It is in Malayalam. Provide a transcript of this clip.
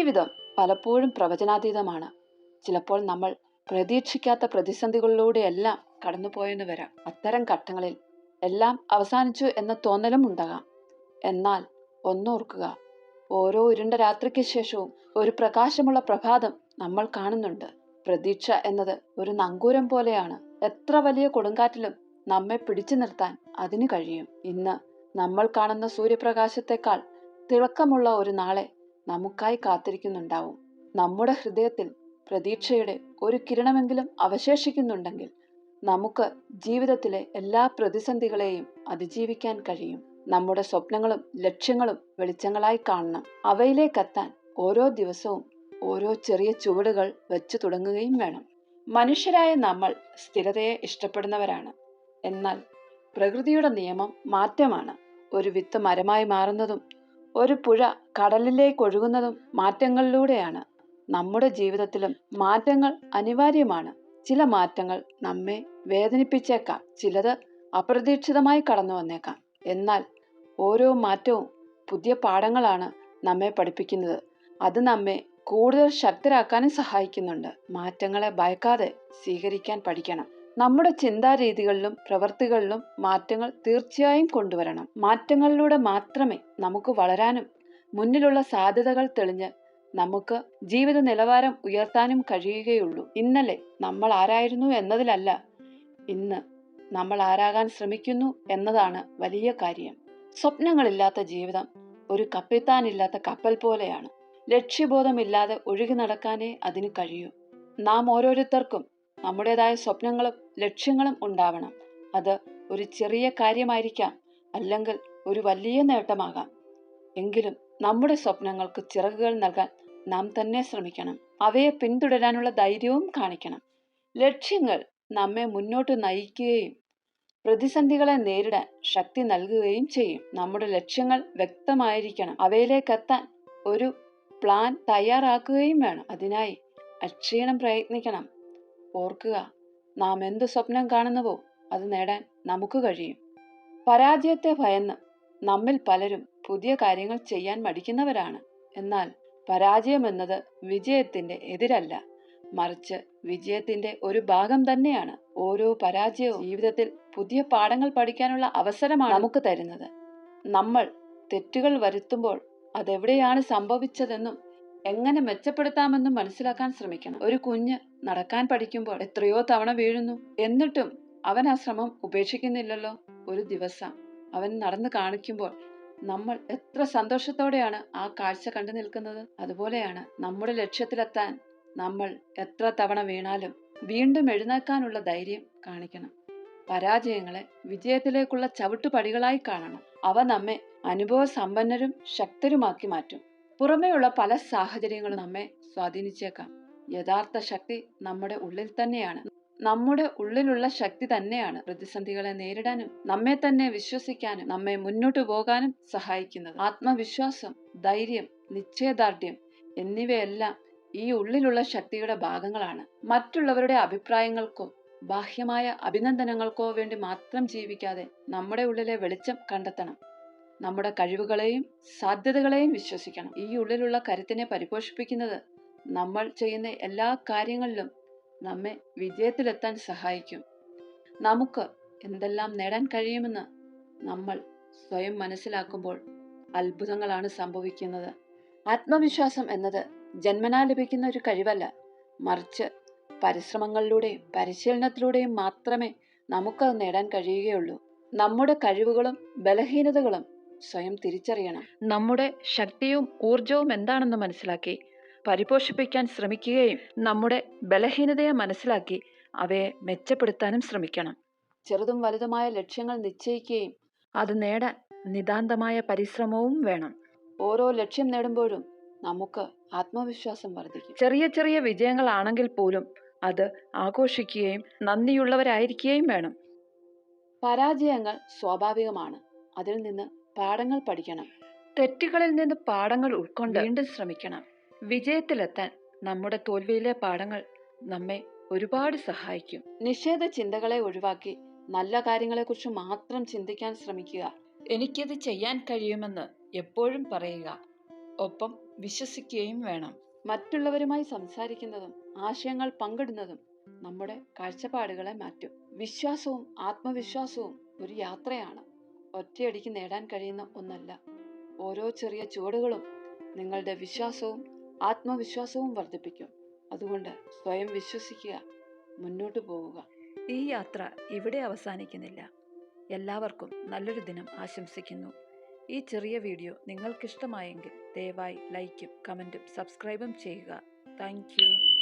ജീവിതം പലപ്പോഴും പ്രവചനാതീതമാണ്. ചിലപ്പോൾ നമ്മൾ പ്രതീക്ഷിക്കാത്ത പ്രതിസന്ധികളിലൂടെയെല്ലാം കടന്നുപോയെന്ന് വരാം. അത്തരം ഘട്ടങ്ങളിൽ എല്ലാം അവസാനിച്ചു എന്ന തോന്നലും ഉണ്ടാകാം. എന്നാൽ ഒന്നോർക്കുക, ഓരോ ഇരുണ്ട രാത്രിക്ക് ശേഷവും ഒരു പ്രകാശമുള്ള പ്രഭാതം നമ്മൾ കാണുന്നുണ്ട്. പ്രതീക്ഷ എന്നത് ഒരു നങ്കൂരം പോലെയാണ്. എത്ര വലിയ കൊടുങ്കാറ്റിലും നമ്മെ പിടിച്ചു നിർത്താൻ അതിന് കഴിയും. ഇന്ന് നമ്മൾ കാണുന്ന സൂര്യപ്രകാശത്തെക്കാൾ തിളക്കമുള്ള ഒരു നാളെ നമുക്കായി കാത്തിരിക്കുന്നുണ്ടാവും. നമ്മുടെ ഹൃദയത്തിൽ പ്രതീക്ഷയുടെ ഒരു കിരണമെങ്കിലും അവശേഷിക്കുന്നുണ്ടെങ്കിൽ നമുക്ക് ജീവിതത്തിലെ എല്ലാ പ്രതിസന്ധികളെയും അതിജീവിക്കാൻ കഴിയും. നമ്മുടെ സ്വപ്നങ്ങളും ലക്ഷ്യങ്ങളും വെളിച്ചങ്ങളായി കാണണം. അവയിലേക്കെത്താൻ ഓരോ ദിവസവും ഓരോ ചെറിയ ചുവടുകൾ വെച്ചു തുടങ്ങുകയും വേണം. മനുഷ്യരായ നമ്മൾ സ്ഥിരതയെ ഇഷ്ടപ്പെടുന്നവരാണ്. എന്നാൽ പ്രകൃതിയുടെ നിയമം മാറ്റമാണ്. ഒരു വിത്ത് മരമായി മാറുന്നതും ഒരു പുഴ കടലിലേക്ക് ഒഴുകുന്നതും മാറ്റങ്ങളിലൂടെയാണ്. നമ്മുടെ ജീവിതത്തിലും മാറ്റങ്ങൾ അനിവാര്യമാണ്. ചില മാറ്റങ്ങൾ നമ്മെ വേദനിപ്പിച്ചേക്കാം, ചിലത് അപ്രതീക്ഷിതമായി കടന്നു വന്നേക്കാം. എന്നാൽ ഓരോ മാറ്റവും പുതിയ പാഠങ്ങളാണ് നമ്മെ പഠിപ്പിക്കുന്നത്. അത് നമ്മെ കൂടുതൽ ശക്തരാക്കാനും സഹായിക്കുന്നുണ്ട്. മാറ്റങ്ങളെ ഭയക്കാതെ സ്വീകരിക്കാൻ പഠിക്കണം. നമ്മുടെ ചിന്താരീതികളിലും പ്രവൃത്തികളിലും മാറ്റങ്ങൾ തീർച്ചയായും കൊണ്ടുവരണം. മാറ്റങ്ങളിലൂടെ മാത്രമേ നമുക്ക് വളരാനും മുന്നിലുള്ള സാധ്യതകൾ തെളിഞ്ഞ് നമുക്ക് ജീവിത നിലവാരം ഉയർത്താനും കഴിയുകയുള്ളൂ. ഇന്നലെ നമ്മൾ ആരായിരുന്നു എന്നതിലല്ല, ഇന്ന് നമ്മൾ ആരാകാൻ ശ്രമിക്കുന്നു എന്നതാണ് വലിയ കാര്യം. സ്വപ്നങ്ങളില്ലാത്ത ജീവിതം ഒരു കപ്പിത്താനില്ലാത്ത കപ്പൽ പോലെയാണ്. ലക്ഷ്യബോധമില്ലാതെ ഒഴുകി നടക്കാനേ അതിന് കഴിയൂ. നാം ഓരോരുത്തർക്കും നമ്മുടേതായ സ്വപ്നങ്ങളും ലക്ഷ്യങ്ങളും ഉണ്ടാവണം. അത് ഒരു ചെറിയ കാര്യമായിരിക്കാം, അല്ലെങ്കിൽ ഒരു വലിയ നേട്ടമാകാം. എങ്കിലും നമ്മുടെ സ്വപ്നങ്ങൾക്ക് ചിറകുകൾ നൽകാൻ നാം തന്നെ ശ്രമിക്കണം. അവയെ പിന്തുടരാനുള്ള ധൈര്യവും കാണിക്കണം. ലക്ഷ്യങ്ങൾ നമ്മെ മുന്നോട്ട് നയിക്കുകയും പ്രതിസന്ധികളെ നേരിടാൻ ശക്തി നൽകുകയും ചെയ്യും. നമ്മുടെ ലക്ഷ്യങ്ങൾ വ്യക്തമായിരിക്കണം. അവയിലേക്കെത്താൻ ഒരു പ്ലാൻ തയ്യാറാക്കുകയും വേണം. അതിനായി അക്ഷീണം പ്രയത്നിക്കണം. ഓർക്കുക, നാം എന്ത് സ്വപ്നം കാണുന്നുവോ അത് നേടാൻ നമുക്ക് കഴിയും. പരാജയത്തെ ഭയന്ന് നമ്മിൽ പലരും പുതിയ കാര്യങ്ങൾ ചെയ്യാൻ മടിക്കുന്നവരാണ്. എന്നാൽ പരാജയം എന്നത് വിജയത്തിന്റെ എതിരല്ല, മറിച്ച് വിജയത്തിന്റെ ഒരു ഭാഗം തന്നെയാണ്. ഓരോ പരാജയവും ജീവിതത്തിൽ പുതിയ പാഠങ്ങൾ പഠിക്കാനുള്ള അവസരമാണ് നമുക്ക് തരുന്നത്. നമ്മൾ തെറ്റുകൾ വരുത്തുമ്പോൾ അതെവിടെയാണ് സംഭവിച്ചതെന്നും എങ്ങനെ മെച്ചപ്പെടുത്താമെന്നും മനസ്സിലാക്കാൻ ശ്രമിക്കണം. ഒരു കുഞ്ഞ് നടക്കാൻ പഠിക്കുമ്പോൾ എത്രയോ തവണ വീഴുന്നു, എന്നിട്ടും അവൻ ആ ശ്രമം ഉപേക്ഷിക്കുന്നില്ലല്ലോ. ഒരു ദിവസം അവൻ നടന്നു കാണിക്കുമ്പോൾ നമ്മൾ എത്ര സന്തോഷത്തോടെയാണ് ആ കാഴ്ച കണ്ടു നിൽക്കുന്നത്. അതുപോലെയാണ് നമ്മുടെ ലക്ഷ്യത്തിലെത്താൻ നമ്മൾ എത്ര തവണ വീണാലും വീണ്ടും എഴുന്നേൽക്കാനുള്ള ധൈര്യം കാണിക്കണം. പരാജയങ്ങളെ വിജയത്തിലേക്കുള്ള ചവിട്ടുപടികളായി കാണണം. അവ നമ്മെ അനുഭവ സമ്പന്നരും ശക്തരുമാക്കി മാറ്റും. പുറമേയുള്ള പല സാഹചര്യങ്ങളും നമ്മെ സ്വാധീനിച്ചേക്കാം. യഥാർത്ഥ ശക്തി നമ്മുടെ ഉള്ളിൽ തന്നെയാണ്. നമ്മുടെ ഉള്ളിലുള്ള ശക്തി തന്നെയാണ് പ്രതിസന്ധികളെ നേരിടാനും നമ്മെ തന്നെ വിശ്വസിക്കാനും നമ്മെ മുന്നോട്ടു പോകാനും സഹായിക്കുന്നത്. ആത്മവിശ്വാസം, ധൈര്യം, നിശ്ചയദാർഢ്യം എന്നിവയെല്ലാം ഈ ഉള്ളിലുള്ള ശക്തിയുടെ ഭാഗങ്ങളാണ്. മറ്റുള്ളവരുടെ അഭിപ്രായങ്ങൾക്കോ ബാഹ്യമായ അഭിനന്ദനങ്ങൾക്കോ വേണ്ടി മാത്രം ജീവിക്കാതെ നമ്മുടെ ഉള്ളിലെ വെളിച്ചം കണ്ടെത്തണം. നമ്മുടെ കഴിവുകളെയും സാധ്യതകളെയും വിശ്വസിക്കണം. ഈ ഉള്ളിലുള്ള കരുത്തിനെ പരിപോഷിപ്പിക്കുന്നത് നമ്മൾ ചെയ്യുന്ന എല്ലാ കാര്യങ്ങളിലും നമ്മെ വിജയത്തിലെത്താൻ സഹായിക്കും. നമുക്ക് എന്തെല്ലാം നേടാൻ കഴിയുമെന്ന് നമ്മൾ സ്വയം മനസ്സിലാക്കുമ്പോൾ അത്ഭുതങ്ങളാണ് സംഭവിക്കുന്നത്. ആത്മവിശ്വാസം എന്നത് ജന്മനാ ലഭിക്കുന്ന ഒരു കഴിവല്ല, മറിച്ച് പരിശ്രമങ്ങളിലൂടെയും പരിശീലനത്തിലൂടെയും മാത്രമേ നമുക്കത് നേടാൻ കഴിയുകയുള്ളൂ. നമ്മുടെ കഴിവുകളും ബലഹീനതകളും സ്വയം തിരിച്ചറിയണം. നമ്മുടെ ശക്തിയും ഊർജവും എന്താണെന്ന് മനസ്സിലാക്കി പരിപോഷിപ്പിക്കാൻ ശ്രമിക്കുകയും നമ്മുടെ ബലഹീനതയെ മനസ്സിലാക്കി അവയെ മെച്ചപ്പെടുത്താനും ശ്രമിക്കണം. ചെറുതും വലുതുമായ ലക്ഷ്യങ്ങൾ നിശ്ചയിക്കുകയും അത് നേടാൻ നിതാന്തമായ പരിശ്രമവും വേണം. ഓരോ ലക്ഷ്യം നേടുമ്പോഴും നമുക്ക് ആത്മവിശ്വാസം വർദ്ധിക്കും. ചെറിയ ചെറിയ വിജയങ്ങളാണെങ്കിൽ പോലും അത് ആഘോഷിക്കുകയും നന്ദിയുള്ളവരായിരിക്കുകയും വേണം. പരാജയങ്ങൾ സ്വാഭാവികമാണ്. അതിൽ നിന്ന് പാഠങ്ങൾ പഠിക്കണം. തെറ്റുകളിൽ നിന്ന് പാഠങ്ങൾ ഉൾക്കൊണ്ട് വീണ്ടും ശ്രമിക്കണം. വിജയത്തിലെത്താൻ നമ്മുടെ തോൽവിയിലെ പാഠങ്ങൾ നമ്മെ ഒരുപാട് സഹായിക്കും. നിഷേധ ചിന്തകളെ ഒഴിവാക്കി നല്ല കാര്യങ്ങളെക്കുറിച്ച് മാത്രം ചിന്തിക്കാൻ ശ്രമിക്കുക. എനിക്കത് ചെയ്യാൻ കഴിയുമെന്ന് എപ്പോഴും പറയുക. ഒപ്പം വിശ്വസിക്കുകയും വേണം. മറ്റുള്ളവരുമായി സംസാരിക്കുന്നതും ആശയങ്ങൾ പങ്കിടുന്നതും നമ്മുടെ കാഴ്ചപ്പാടുകളെ മാറ്റും. വിശ്വാസവും ആത്മവിശ്വാസവും ഒരു യാത്രയാണ്, ഒറ്റയടിക്ക് നേടാൻ കഴിയുന്ന ഒന്നല്ല. ഓരോ ചെറിയ ചുവടുകളും നിങ്ങളുടെ വിശ്വാസവും ആത്മവിശ്വാസവും വർദ്ധിപ്പിക്കും. അതുകൊണ്ട് സ്വയം വിശ്വസിക്കുക, മുന്നോട്ട് പോവുക. ഈ യാത്ര ഇവിടെ അവസാനിക്കുന്നില്ല. എല്ലാവർക്കും നല്ലൊരു ദിനം ആശംസിക്കുന്നു. ഈ ചെറിയ വീഡിയോ നിങ്ങൾക്കിഷ്ടമായെങ്കിൽ ദയവായി ലൈക്കും കമൻറ്റും സബ്സ്ക്രൈബും ചെയ്യുക. Thank you.